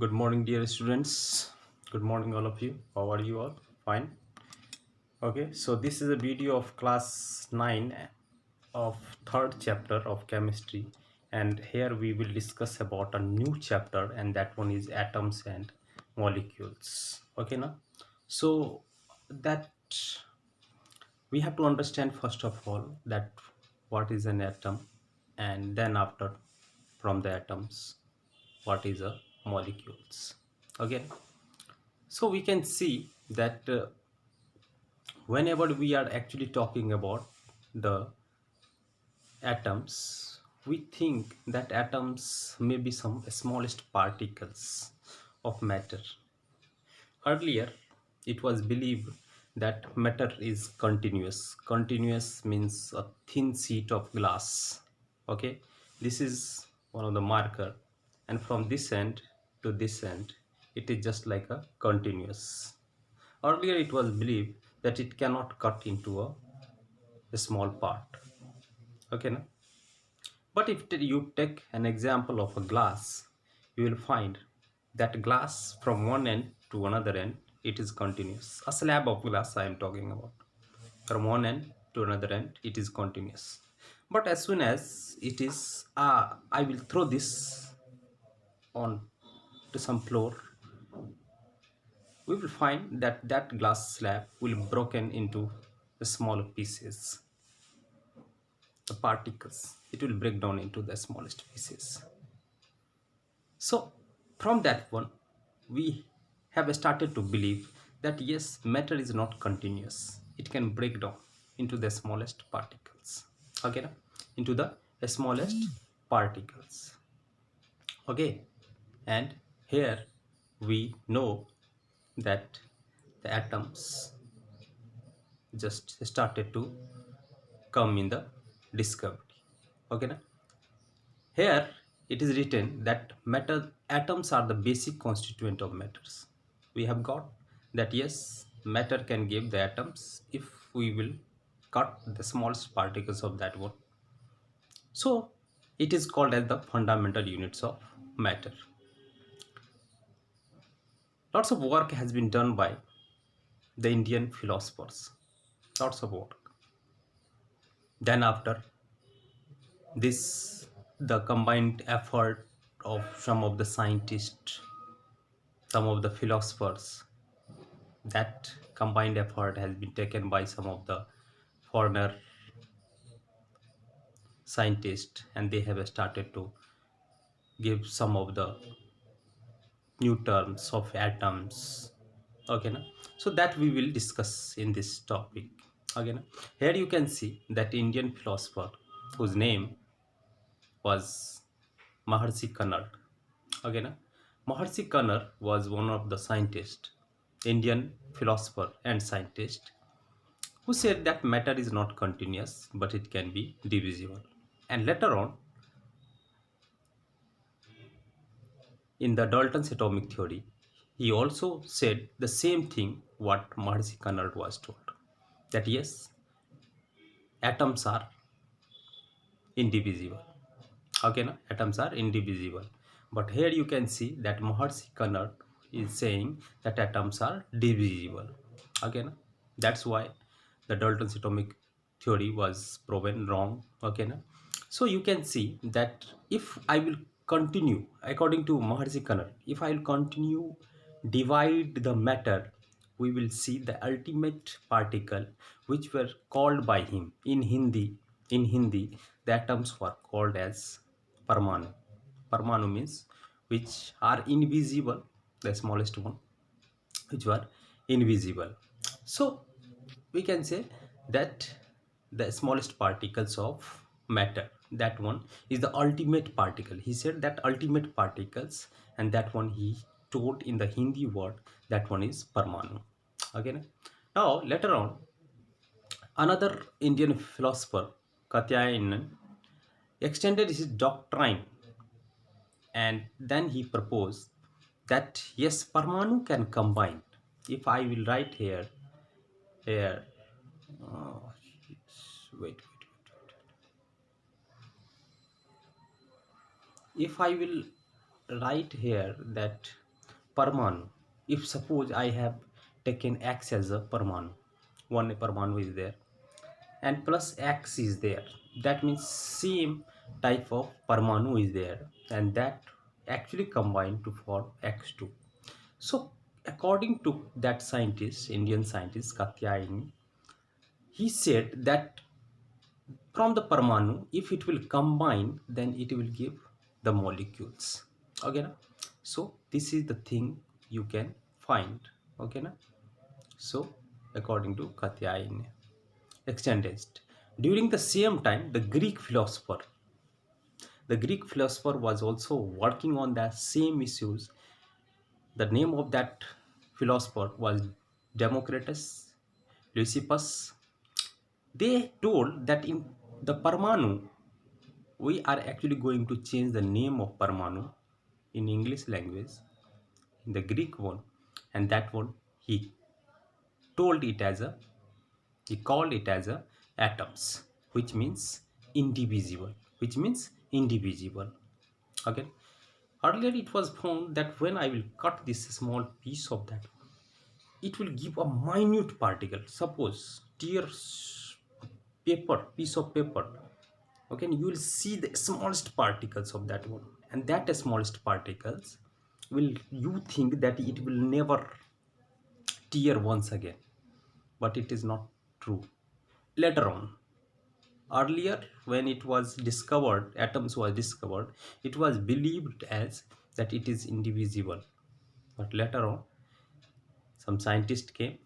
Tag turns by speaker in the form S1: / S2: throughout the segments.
S1: Good morning, dear students. Good morning, all of you. How are you all? Fine. Okay, so this is a video of class 9 of third chapter of chemistry, and here we will discuss about a new chapter, and that one is atoms and molecules. Okay, now, so that we have to understand first of all that what is an atom, and then after from the atoms what is a molecules. Okay, so we can see that whenever we are actually talking about the atoms, we think that atoms may be some smallest particles of matter. Earlier, it was believed that matter is continuous. Continuous means a thin sheet of glass. Okay, this is one of the marker, and from this end to this end, it is just like a continuous. Earlier, it was believed that it cannot cut into a small part. Okay, na? But if you take an example of a glass, you will find that glass from one end to another end, it is continuous. A slab of glass I am talking about. From one end to another end, it is continuous. But as soon as it is, I will throw this on to some floor, we will find that that glass slab will broken into the smaller pieces, the particles. It will break down into the smallest pieces. So from that one, we have started to believe that yes, matter is not continuous. It can break down into the smallest particles. Okay, na? Into the smallest particles. Okay, and here we know that the atoms just started to come in the discovery. Okay, na? Here it is written that matter atoms are the basic constituent of matters. We have got that yes, matter can give the atoms if we will cut the smallest particles of that one. So it is called as the fundamental units of matter. Lots of work has been done by the Indian philosophers. Lots of work. Then after this, the combined effort of some of the scientists, some of the philosophers, that combined effort has been taken by some of the foreigner scientists, and they have started to give some of the new terms of atoms. Okay, na? So that we will discuss in this topic. Okay, na? Here you can see that Indian philosopher whose name was Maharshi Kannad. Okay, na? Maharshi Kannad was one of the scientists, Indian philosopher and scientist, who said that matter is not continuous but it can be divisible. And later on, in the Dalton's atomic theory, he also said the same thing what Maharishi Kannad was told, that yes, atoms are indivisible. Okay, na? Atoms are indivisible. But here you can see that Maharishi Kannad is saying that atoms are divisible. Okay, na? That's why the Dalton's atomic theory was proven wrong. Okay, na? So you can see that if I will continue, according to Maharishi Kannad, if I will continue divide the matter, we will see the ultimate particle which were called by him in Hindi. In Hindi, the atoms were called as Parmanu. Parmanu means which are invisible, the smallest one, which were invisible. So we can say that the smallest particles of matter, that one is the ultimate particle. He said that ultimate particles, and that one he told in the Hindi word, that one is Parmanu. Okay, na? Now later on, another Indian philosopher, Katyayanan, extended his doctrine, and then he proposed that yes, Parmanu can combine. If I will write here, oh, wait. If I will write here that Parmanu. If suppose I have taken X as a Parmanu, one Parmanu is there, and plus X is there, that means same type of Parmanu is there, and that actually combined to form X2. So according to that scientist, Indian scientist Katyayani, he said that from the Parmanu, if it will combine, then it will give the molecules. Okay na? So this is the thing you can find. Okay na? So according to Katyayani, extended during the same time, the Greek philosopher was also working on the same issues. The name of that philosopher was Democritus, Lysippus. They told that in the Parmanu, we are actually going to change the name of Parmanu in English language, in the Greek one, and that one told it as a he called it as a atoms, which means indivisible, which means indivisible. Okay. Earlier it was found that when I will cut this small piece of that, it will give a minute particle. Suppose tears paper, piece of paper. Okay, and you will see the smallest particles of that one, and that smallest particles will, you think that it will never tear once again, but it is not true. Later on, earlier when it was discovered, atoms was discovered, it was believed as that it is indivisible, but later on some scientists came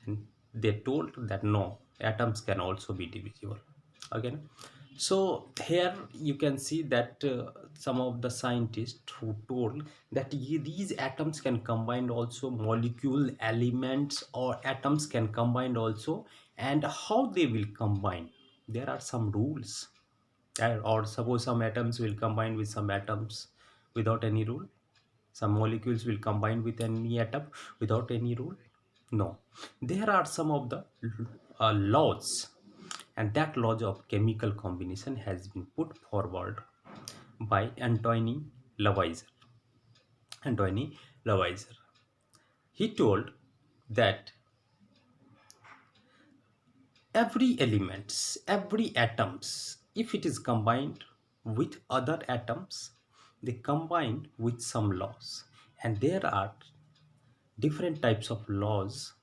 S1: and they told that no, atoms can also be divisible. Again, so here you can see that some of the scientists who told that these atoms can combine also molecule elements, or atoms can combine also, and how they will combine, there are some rules. Or suppose some atoms will combine with some atoms without any rule, some molecules will combine with any atom without any rule. No, there are some of the laws, and that laws of chemical combination has been put forward by Lavoisier. Antony Lavoisier. He told that every elements, every atoms, if it is combined with other atoms, they combine with some laws, and there are different types of laws.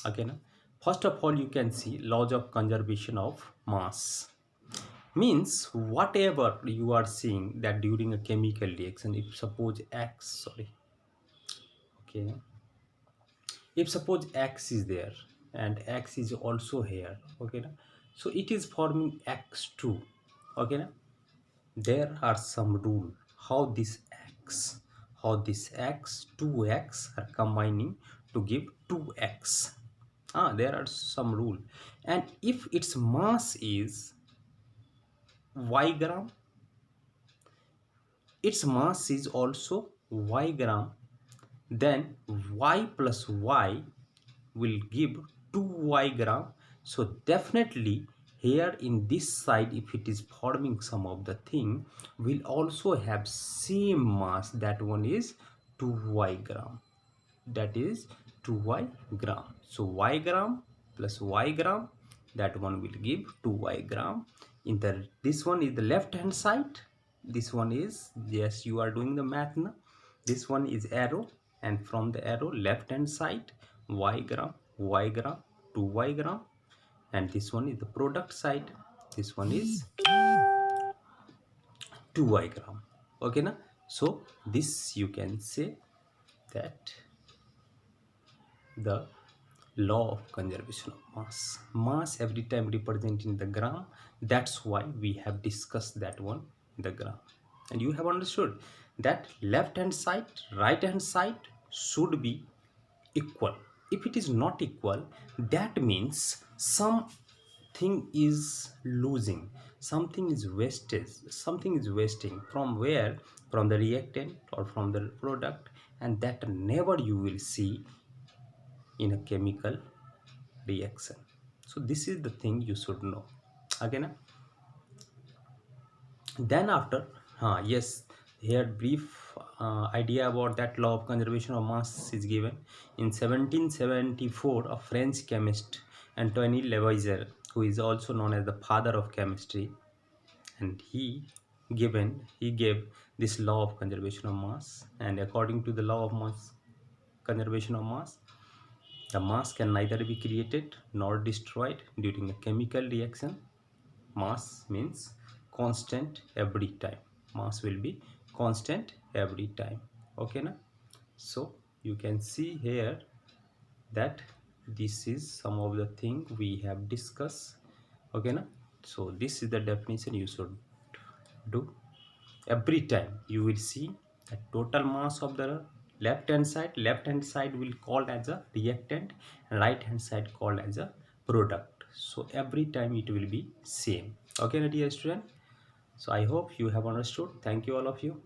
S1: Again, first of all, you can see laws of conservation of mass. Means whatever you are seeing that during a chemical reaction, if suppose X, sorry, okay, if suppose X is there and X is also here, okay, so it is forming X2, okay, there are some rule how this X, how this X, 2X are combining to give 2X. There are some rule, and if its mass is y gram, its mass is also y gram, then y plus y will give 2y gram. So definitely here in this side, if it is forming some of the thing, will also have same mass, that one is 2y gram, that is 2y gram. So y gram plus y gram, that one will give 2y gram. In the, this one is the left hand side, this one is, yes, you are doing the math now, this one is arrow, and from the arrow left hand side, y gram, y gram, 2y gram, and this one is the product side, this one is 2y gram. Okay na? So this you can say that the law of conservation of mass. Mass every time represent in the gram. That's why we have discussed that one in the gram. And you have understood that left hand side, right hand side should be equal. If it is not equal, that means something is losing, something is wasted, something is wasting. From where? From the reactant or from the product, and that never you will see in a chemical reaction. So this is the thing you should know. Again, then after, yes, Here brief idea about that law of conservation of mass is given. In 1774, a French chemist, Antoine Lavoisier, who is also known as the father of chemistry, and he gave this law of conservation of mass. And according to the law of mass conservation of mass, the mass can neither be created nor destroyed during a chemical reaction. Mass means constant every time. Mass will be constant every time. Okay, na? So you can see here that this is some of the thing we have discussed. Okay, na? So this is the definition you should do. Every time you will see the total mass of the left hand side will called as a reactant and right hand side called as a product. So every time it will be same. Okay, dear student, so I hope you have understood. Thank you all of you.